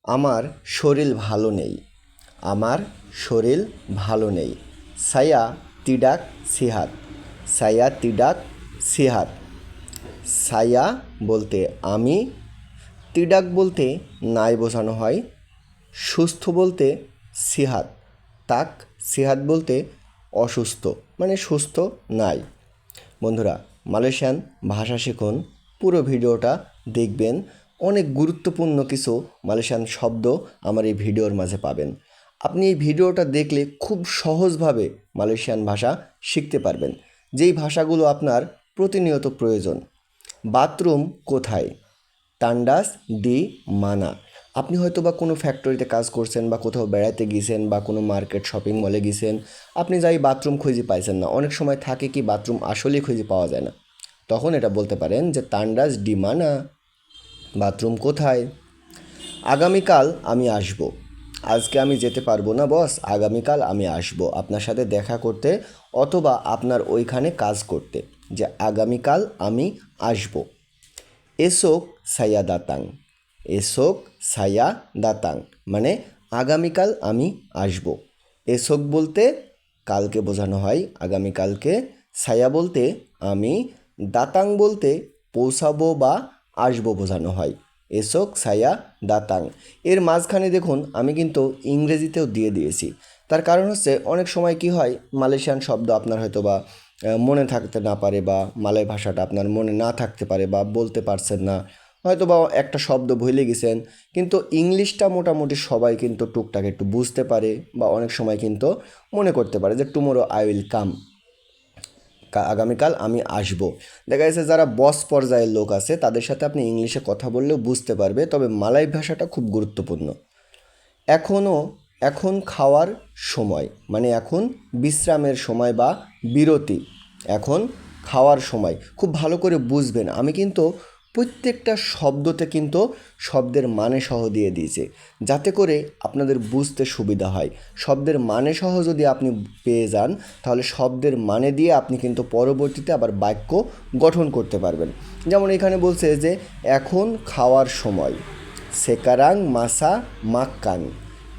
আমার শরীর ভালো নেই। আমার শরীর ভালো নেই। সায়া তিডাক সিহাত। সায়া তিডাক সিহাত। সায়া বলতে আমি, তিডাক বলতে নাই বোঝানো হয়, সুস্থ বলতে সিহাত, তাক সিহাত বলতে অসুস্থ মানে সুস্থ নাই। বন্ধুরা, মালয়েশিয়ান ভাষা শিখুন, পুরো ভিডিওটা দেখবেন। অনেক গুরুত্বপূর্ণ কিছু মালয়েশিয়ান শব্দ আমার এই ভিডিওর মাঝে পাবেন। আপনি এই ভিডিওটা দেখলে খুব সহজভাবে মালয়েশিয়ান ভাষা শিখতে পারবেন, যেই ভাষাগুলো আপনার প্রতিনিয়ত প্রয়োজন। বাথরুম কোথায়? তান্ডাস ডি মানা। আপনি হয়তো বা কোনো ফ্যাক্টরিতে কাজ করছেন বা কোথাও বেড়াতে গিয়েছেন বা কোনো মার্কেট শপিং মলে গিয়েছেন, আপনি যাই বাথরুম খুঁজে পাইছেন না। অনেক সময় থাকে কি বাথরুম আসলেই খুঁজে পাওয়া যায় না, তখন এটা বলতে পারেন যে তান্ডাস ডি মানা, বাথরুম কোথায়। আগামীকাল আমি আসব। আজকে আমি যেতে পারবো না বস, আগামীকাল আমি আসব আপনার সাথে দেখা করতে অথবা আপনার ওইখানে কাজ করতে, যে আগামীকাল আমি আসব। এসোক সায়া দাতাং। এসোক সায়া দাতাং মানে আগামীকাল আমি আসব। এসোক বলতে কালকে বোঝানো হয়, আগামীকালকে। সায়া বলতে আমি, দাতাং বলতে পৌঁছাবো বা আসবো বোঝানো হয়। এসোক সায়া দাতাং। এর মাঝখানে দেখুন আমি কিন্তু ইংরেজিতেও দিয়ে দিয়েছি। তার কারণ হচ্ছে অনেক সময় কি হয়, মালয়েশিয়ান শব্দ আপনার হয়তো বা মনে থাকতে না পারে, বা মালয় ভাষাটা আপনার মনে না থাকতে পারে, বা বলতে পারছেন না, হয়তো বা একটা শব্দ ভুলে গেছেন। কিন্তু ইংলিশটা মোটামুটি সবাই কিন্তু টুকটাক একটু বুঝতে পারে, বা অনেক সময় কিন্তু মনে করতে পারে যে টুমোরো আই উইল কাম, আগামীকাল আমি আসবো। দেখা যাচ্ছে যারা বস পর্যায়ের লোক আছে তাদের সাথে আপনি ইংলিশে কথা বললেও বুঝতে পারবে, তবে মালয় ভাষাটা খুব গুরুত্বপূর্ণ। এখনও, এখন খাওয়ার সময় মানে এখন বিশ্রামের সময় বা বিরতি। এখন খাওয়ার সময় খুব ভালো করে বুঝবেন, আমি কিন্তু প্রত্যেকটা শব্দতে কিন্তু শব্দের মানে সহ দিয়ে দিয়েছি, যাতে করে আপনাদের বুঝতে সুবিধা হয়। শব্দের মানে সহ যদি আপনি পেয়ে যান, তাহলে শব্দের মানে দিয়ে আপনি কিন্তু পরবর্তীতে আবার বাক্য গঠন করতে পারবেন। যেমন এখানে বলছে যে এখন খাওয়ার সময়। সেকারাং মাসা মাক্কান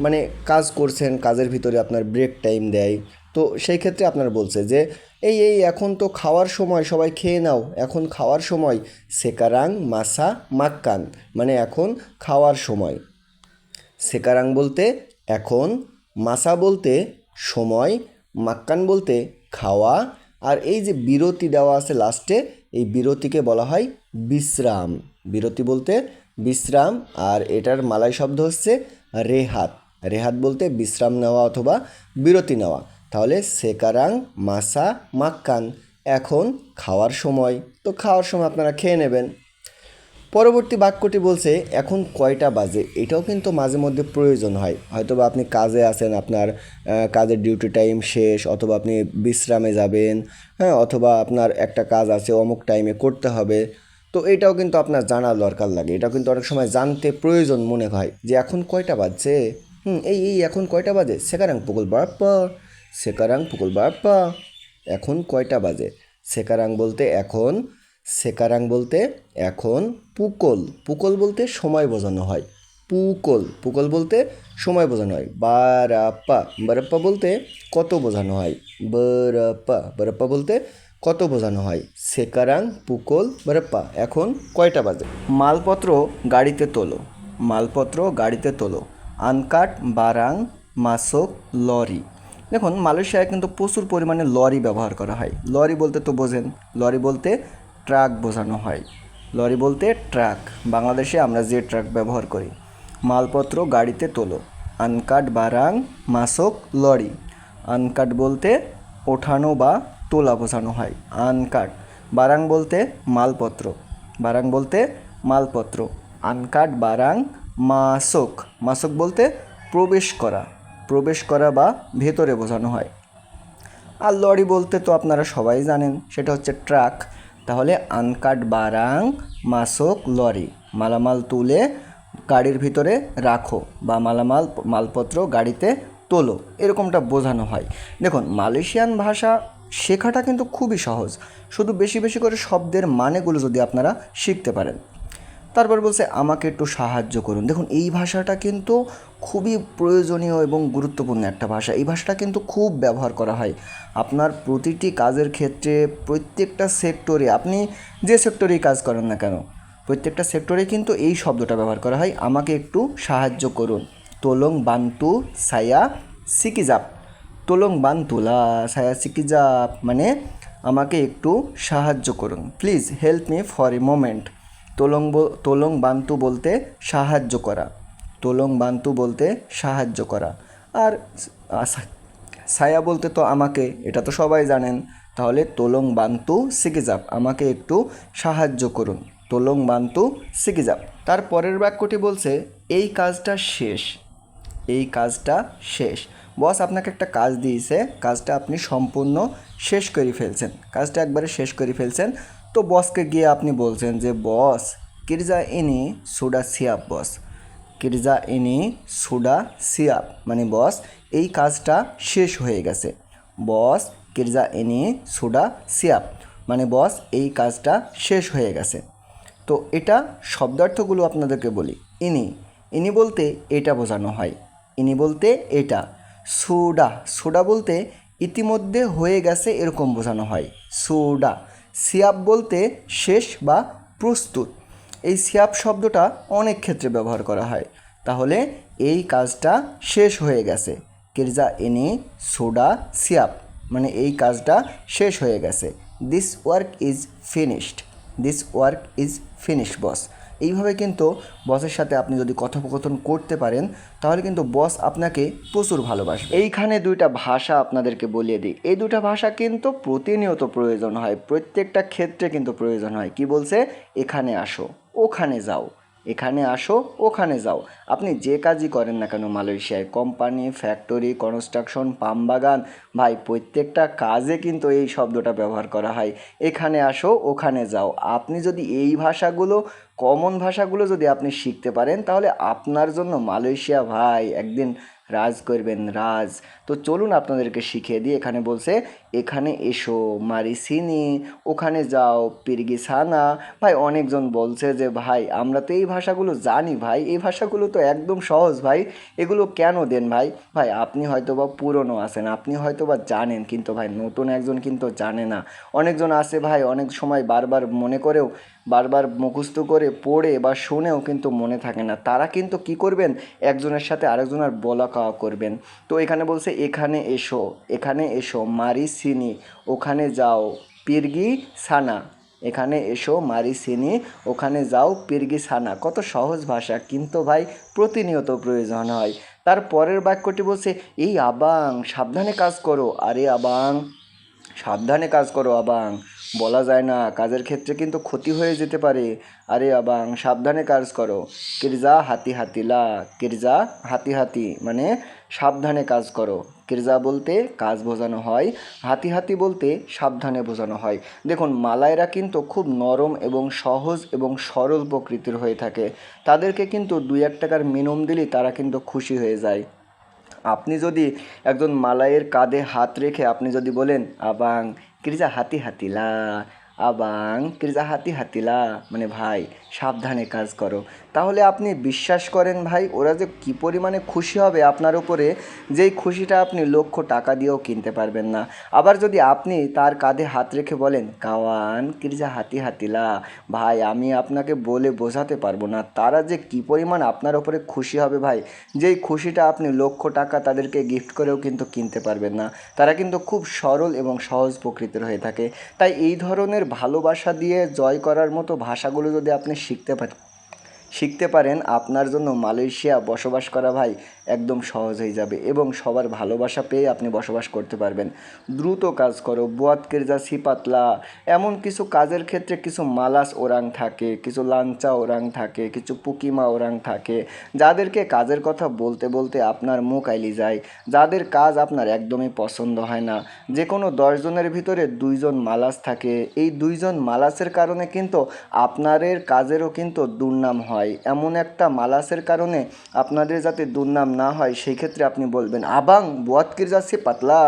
মানে কাজ করছেন, কাজের ভিতরে আপনার ব্রেক টাইম দেয়, তো সেই ক্ষেত্রে আপনার বলছে যে এই এখন তো খাওয়ার সময়, সবাই খেয়ে নাও, এখন খাওয়ার সময়। সেকারাং মাসা মাক্কান মানে এখন খাওয়ার সময়। সেকারাং বলতে এখন, মাসা বলতে সময়, মাক্কান বলতে খাওয়া। আর এই যে বিরতি দেওয়া আছে লাস্টে, এই বিরতিকে বলা হয় বিশ্রাম। বিরতি বলতে বিশ্রাম। আর এটার মালয় শব্দ হচ্ছে রেহাত। রেহাত বলতে বিশ্রাম নেওয়া অথবা বিরতি নেওয়া। তাহলে সেকারাং মাসা মাক্কান, এখন খাওয়ার সময়, তো খাওয়ার সময় আপনারা খেয়ে নেবেন। পরবর্তী বাক্যটি বলছে এখন কয়টা বাজে। এটাও কিন্তু মাঝে মধ্যে প্রয়োজন হয়, হয়তো বা আপনি কাজে আছেন, আপনার কাজের ডিউটি টাইম শেষ, অথবা আপনি বিশ্রামে যাবেন, হ্যাঁ, অথবা আপনার একটা কাজ আছে অমুক টাইমে করতে হবে। তো এটাও কিন্তু আপনার জানার দরকার লাগে, এটাও কিন্তু অনেক সময় জানতে প্রয়োজন মনে হয় যে এখন কয়টা বাজছে। এই এখন কয়টা বাজে, সেকারাং পুকুল বাপ্পা। সেকারাং পুকুল বাপ্পা, এখন কয়টা বাজে। সেকারাং বলতে এখন, সেকারাং বলতে এখন। পুকল, পুকল বলতে সময় বোঝানো হয়। পুকল, পুকল বলতে সময় বোঝানো হয়। বারাপ্পা, বারাপ্পা বলতে কত বোঝানো হয়। বারাপ্পা, বারাপ্পা বলতে কত বোঝানো হয়। সেকারাং পুকল বারাপ্পা, এখন কয়টা বাজে। মালপত্র গাড়িতে তোলো। মালপত্র গাড়িতে তোলো। আনকাট বারাং মাসক লরি। দেখুন মালয়েশিয়ায় কিন্তু প্রচুর পরিমাণে লরি ব্যবহার করা হয়। লরি বলতে তো বোঝেন, লরি বলতে ট্রাক বোঝানো হয়। লরি বলতে ট্রাক, বাংলাদেশে আমরা যে ট্রাক ব্যবহার করি। মালপত্র গাড়িতে তোলো। আনকাট বারাং মাসক লরি। আনকাট বলতে ওঠানো বা তোলা বোঝানো হয়। আনকাট। বারাং বলতে মালপত্র, বারাং বলতে মালপত্র। আনকাট বারাং মাসক, মাসক বলতে প্রবেশ করা, প্রবেশ করা বা ভেতরে বোঝানো হয়। আর লরি বলতে তো আপনারা সবাই জানেন, সেটা হচ্ছে ট্রাক। তাহলে আনকাট বারাং মাসক লরি, মালামাল তুলে গাড়ির ভিতরে রাখো, বা মালপত্র গাড়িতে তোলো, এরকমটা বোঝানো হয়। দেখুন মালয়েশিয়ান ভাষা শেখাটা কিন্তু খুবই সহজ, শুধু বেশি বেশি করে শব্দের মানেগুলো যদি আপনারা শিখতে পারেন। তারপর বলছে আমাকে একটু সাহায্য করুন। দেখুন এই ভাষাটা কিন্তু খুবই প্রয়োজনীয় এবং গুরুত্বপূর্ণ একটা ভাষা। এই ভাষাটা কিন্তু খুব ব্যবহার করা হয় আপনার প্রতিটি কাজের ক্ষেত্রে, প্রত্যেকটা সেক্টরে, আপনি যে সেক্টরেই কাজ করেন না কেন প্রত্যেকটা সেক্টরে কিন্তু এই শব্দটা ব্যবহার করা হয়, আমাকে একটু সাহায্য করুন। তোলং বান্তু সায়া সিকিজাপ। তোলং বান্তুলা সায়া সিকিজাপ মানে আমাকে একটু সাহায্য করুন, please help me for a moment. তোলং বান্তু বলতে সাহায্য করা, তোলং বান্তু বলতে সাহায্য করা। আর সায়া বলতে তো আমাকে, এটা তো সবাই জানেন। তাহলে তোলং বান্তু সিকিজাপ, আমাকে একটু সাহায্য করুন, তোলং বান্তু সিকিজাপ। তার পরের বাক্যটি বলছে এই কাজটা শেষ, এই কাজটা শেষ। বস আপনাকে একটা কাজ দিয়েছে, কাজটা আপনি সম্পূর্ণ শেষ করে ফেলছেন, কাজটা একবারে শেষ করে ফেলছেন। তো বসকে গিয়ে আপনি বলছেন যে বস কিরজা ইনি সুডা সিয়াপ বস, কিরজা ইনি সুডা সিয়াপ মানে বস এই কাজটা শেষ হয়ে গেছে। বস কিরজা ইনি সুডা সিয়াপ মানে বস এই কাজটা শেষ হয়ে গেছে। তো এটা শব্দার্থগুলো আপনাদেরকে বলি। ইনি, ইনি বলতে এটা বোঝানো হয়, ইনি বলতে এটা। সুডা, সুডা বলতে ইতিমধ্যে হয়ে গেছে এরকম বোঝানো হয়, সুডা। সিয়াপ বলতে শেষ বা প্রস্তুত। এই সিয়াপ শব্দটা অনেক ক্ষেত্রে ব্যবহার করা হয়। তাহলে এই কাজটা শেষ হয়ে গেছে, কিরজা ইনি সুডা সিয়াপ মানে এই কাজটা শেষ হয়ে গেছে। This work is finished, this work is finished boss. এইভাবে কিন্তু বসের সাথে আপনি যদি কথোপকথন করতে পারেন তাহলে কিন্তু বস আপনাকে প্রচুর ভালোবাসবে। এইখানে দুইটা ভাষা আপনাদেরকে বলিয়ে দিই, এই দুটা ভাষা কিন্তু প্রতিনিয়ত প্রয়োজন হয়, প্রত্যেকটা ক্ষেত্রে কিন্তু প্রয়োজন হয়। কি বলছে? এখানে আসো, ওখানে যাও, এখানে আসো, ওখানে যাও। আপনি যে কাজই করেন না কেন মালয়েশিয়ায়, কোম্পানি, ফ্যাক্টরি, কনস্ট্রাকশন, পাম বাগান, ভাই প্রত্যেকটা কাজে কিন্তু এই শব্দটা ব্যবহার করা হয়, এখানে আসো, ওখানে যাও। আপনি যদি এই ভাষাগুলো, কমন ভাষাগুলো যদি আপনি শিখতে পারেন তাহলে আপনার জন্য মালয়েশিয়া ভাই একদিন রাজ করবেন, রাজ। তো চলুন আপনাদেরকে শিখিয়ে দিই। এখানে বলছে এখানে এসো, মারি সিনি, ওখানে যাও, পিরগি সানা। ভাই অনেকজন বলছে যে ভাই আমরা তো এই ভাষাগুলো জানি ভাই, এই ভাষাগুলো তো একদম সহজ ভাই, এগুলো কেন দেন ভাই? ভাই আপনি হয়তো বা পুরনো আছেন, আপনি হয়তো বা জানেন, কিন্তু ভাই নতুন একজন কিন্তু জানে না। অনেকজন আছে ভাই অনেক সময় বারবার মনে করেও, বারবার মুখস্থ করে পড়ে বা শুনেও কিন্তু মনে থাকে না, তারা কিন্তু কি করবেন, একজনের সাথে আরেকজনের বলা কাওয়া করবেন। তো এখানে বলছে এখানে এসো, এখানে এসো, মারি সিনি, ওখানে যাও, পিরগি সানা। এখানে এসো, মারি সিনি, ওখানে যাও, পিরগি সানা। কত সহজ ভাষা, কিন্তু ভাই প্রতিনিয়ত প্রয়োজন হয়। তার পরের বাক্যটি বলছে এই আবাং সাবধানে কাজ করো। আরে আবাং সাবধানে কাজ করো, আবাং বলা যায় না, কাজের ক্ষেত্রে কিন্তু ক্ষতি হয়ে যেতে পারে। আরে আবাং সাবধানে কাজ করো। কিরজা হাতি হাতিলা, কিরজা হাতি হাতি মানে সাবধানে কাজ করো। কিরজা বলতে কাজ বোঝানো হয়, হাতি হাতি বলতে সাবধানে বোঝানো হয়। দেখুন মালায়রা কিন্তু খুব নরম এবং সহজ এবং সরল প্রকৃতির হয়ে থাকে, তাদেরকে কিন্তু 2-1 টাকার মিনিমাম দিলেই তারা কিন্তু খুশি হয়ে যায়। আপনি যদি একজন মালাইয়ের কাঁধে হাত রেখে আপনি যদি বলেন আবাং কিরজা হাতি হাতিলা, আবাং কিরজা হাতি হাতিলা মানে ভাই সাবধানে কাজ করো, তাহলে আপনি বিশ্বাস করেন ভাই ওরা যে কী পরিমাণে খুশি হবে আপনার উপরে, যেই খুশিটা আপনি লক্ষ টাকা দিয়েও কিনতে পারবেন না। আবার যদি আপনি তার কাঁধে হাত রেখে বলেন কাওয়ান কিরজা হাতি হাতিলা, ভাই আমি আপনাকে বলে বোঝাতে পারবো না তারা যে কী পরিমাণ আপনার ওপরে খুশি হবে ভাই, যেই খুশিটা আপনি লক্ষ টাকা তাদেরকে গিফট করেও কিন্তু কিনতে পারবেন না। তারা কিন্তু খুব সরল এবং সহজ প্রকৃতির হয়ে থাকে। তাই এই ধরনের ভালোবাসা দিয়ে জয় করার মতো ভাষাগুলো যদি আপনি শিখতে পারেন আপনার জন্য মালয়েশিয়া বসবাস করা ভাই একদম সহজ হয়ে যাবে এবং সবার ভালোবাসা পেয়ে আপনি বসবাস করতে পারবেন। দ্রুত কাজ করো, বুয়াত কেরজা সিপাতলা। এমন কিছু কাজের ক্ষেত্রে কিছু মালাস ওরাং থাকে, কিছু লাঞ্চা ওরাং থাকে, কিছু পুকিমা ওরাং থাকে, যাদেরকে কাজের কথা বলতে বলতে আপনার মুখ আইলি যায়, যাদের কাজ আপনার একদমই পছন্দ হয় না। যে কোনো 10 জনের ভিতরে 2 জন মালাস থাকে, এই 2 জন মালাসের কারণে কিন্তু আপনাদের কাজেরও কিন্তু দুর্নাম হয়। এমন একটা মালাসের কারণে আপনাদের যাতে দুর্নাম না হয় সেই ক্ষেত্রে আপনি বলবেন আবাং বুয়াত কিরজা সে পাতলা,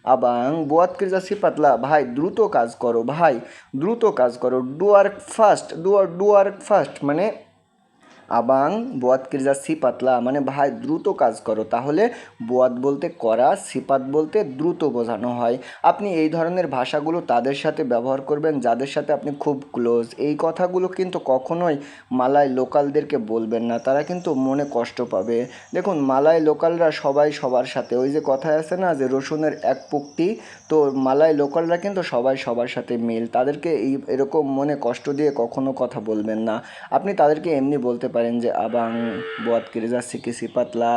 আবাং বুয়াত কিরজা সিপাতলা, ভাই দ্রুত কাজ করো, ভাই দ্রুত কাজ করো, do work fast, do work fast. মানে আবাং বোয়াত কিরজা সিপাতলা মানে ভাই দ্রুত কাজ করো। তাহলে বোয়াত বলতে করা, সিপাত বলতে দ্রুত বোঝানো হয়। আপনি এই ধরনের ভাষাগুলো তাদের সাথে ব্যবহার করবেন যাদের সাথে আপনি খুব ক্লোজ। এই কথাগুলো কিন্তু কখনোই মালাই লোকালদেরকে বলবেন না, তারা কিন্তু মনে কষ্ট পাবে। দেখুন মালাই লোকালরা সবাই সবার সাথে, ওই যে কথায় আছে না যে রসুনের এক পুকটি, তো মালাই লোকালরা কিন্তু সবাই সবার সাথে মিল। তাদেরকে এরকম মনে কষ্ট দিয়ে কখনো কথা বলবেন না। আপনি তাদেরকে এমনি বলতে পারেন যে আবাং বুয়াত কিরজা সিকি সিপাতলা,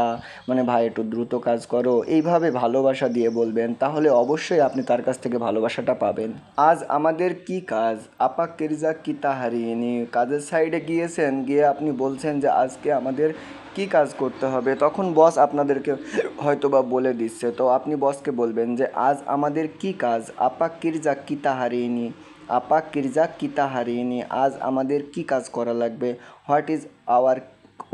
মানে ভাই একটু দ্রুত কাজ করো, এইভাবে ভালোবাসা দিয়ে বলবেন, তাহলে অবশ্যই আপনি তার কাছ থেকে ভালোবাসাটা পাবেন। আজ আমাদের কি কাজ, আপা কিরজা কিতা হারিয়েনি, কাজের সাইডে গিয়েছেন, গিয়ে আপনি বলছেন যে আজকে আমাদের কি কাজ করতে হবে, তখন বস আপনাদেরকে হয়তো বা বলে দিচ্ছে, তো আপনি বসকে বলবেন যে আজ আমাদের কি কাজ, আপা কিরজা কিতা হারিয়েনি, আপা কিরজা কিতা হারিয়েনি, আজ আমাদের কি কাজ করা লাগবে। What is our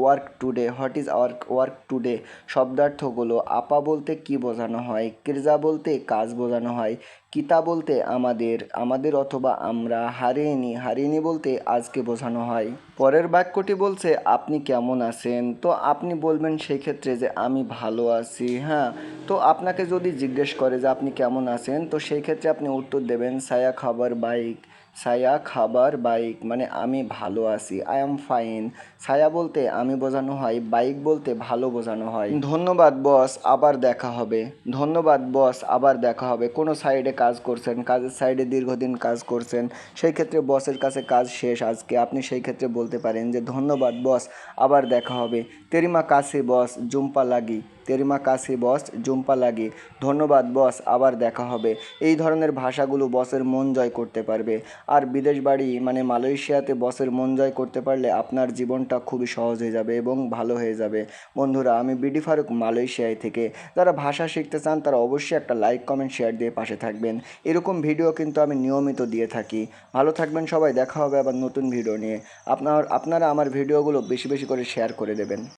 work today, what is our work today শব্দার্থগুলো, আপা বলতে কি বোঝানো হয়, কিরজা বলতে কাজ বোঝানো হয়, কিতা বলতে আমাদের, আমাদের অথবা আমরা, হারিয়েনি, হারিয়েনি বলতে আজকে বোঝানো হয়। পরের বাক্যটি বলছে আপনি কেমন আছেন, তো আপনি বলবেন সেই ক্ষেত্রে যে আমি ভালো আছি। হ্যাঁ, তো আপনাকে যদি জিজ্ঞেস করে যে আপনি কেমন আছেন, তো সেই ক্ষেত্রে আপনি উত্তর দেবেন সায়া খাবার বাইক, সায়া খাবার বাইক, মানে আমি ভালো আছি, আই এম ফাইন। ছায়া বলতে আমি বোঝানো হয়, বাইক বলতে ভালো বোঝানো হয়। ধন্যবাদ বস, আবার দেখা হবে, ধন্যবাদ বস, আবার দেখা হবে। কোনো সাইডে কাজ করছেন, কাজের সাইডে দীর্ঘদিন কাজ করছেন, সেই ক্ষেত্রে বসের কাছে কাজ শেষ আজকে, আপনি সেই ক্ষেত্রে বলতে পারেন যে ধন্যবাদ বস, আবার দেখা হবে। তেরিমা কাছে বস, জুম্পা লাগি, তেরিমা কাছে বস, জুম্পা লাগি, ধন্যবাদ বস, আবার দেখা হবে। এই ধরনের ভাষাগুলো বসের মন জয় করতে পারবে। আর বিদেশ বাড়ি মানে মালয়েশিয়াতে বসের মন জয় করতে পারলে আপনার জীবনটা খুবই সহজ হয়ে যাবে এবং ভালো হয়ে যাবে। বন্ধুরা, আমি বিডি ফারুক মালয়েশিয়ায় থেকে, যারা ভাষা শিখতে চান তারা অবশ্যই একটা লাইক কমেন্ট শেয়ার দিয়ে পাশে থাকবেন। এরকম ভিডিও কিন্তু আমি নিয়মিত দিয়ে থাকি। ভালো থাকবেন সবাই, দেখা হবে আবার নতুন ভিডিও নিয়ে। আপনারা আমার ভিডিওগুলো বেশি বেশি করে শেয়ার করে দেবেন।